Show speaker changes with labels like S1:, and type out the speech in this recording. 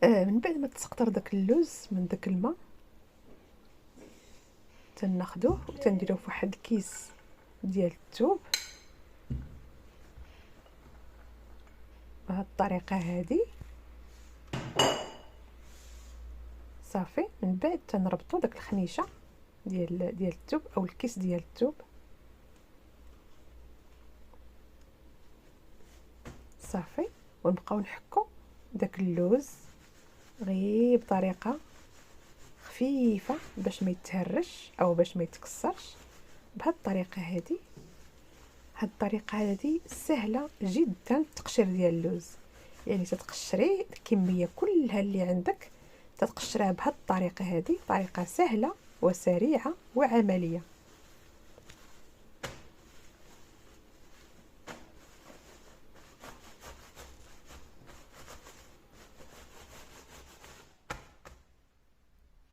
S1: من بعد ما تسقطر داك اللوز من داك الماء، تناخدوه وتنديروه في واحد الكيس ديال الثوب بهذه الطريقه هذه. صافي، من بعد تنربطوا داك الخنيشه ديال الثوب او الكيس ديال الثوب. صافي، ونبقاو نحكو داك اللوز غير بطريقه خفيفه باش ما يتهرش او باش ما يتكسرش. بهذه الطريقه هذه، هاد الطريقه هذه سهله جدا التقشير ديال اللوز. يعني تتقشري الكميه كلها اللي عندك، تتقشرها بهاد الطريقه هذه، طريقه سهله وسريعه وعمليه.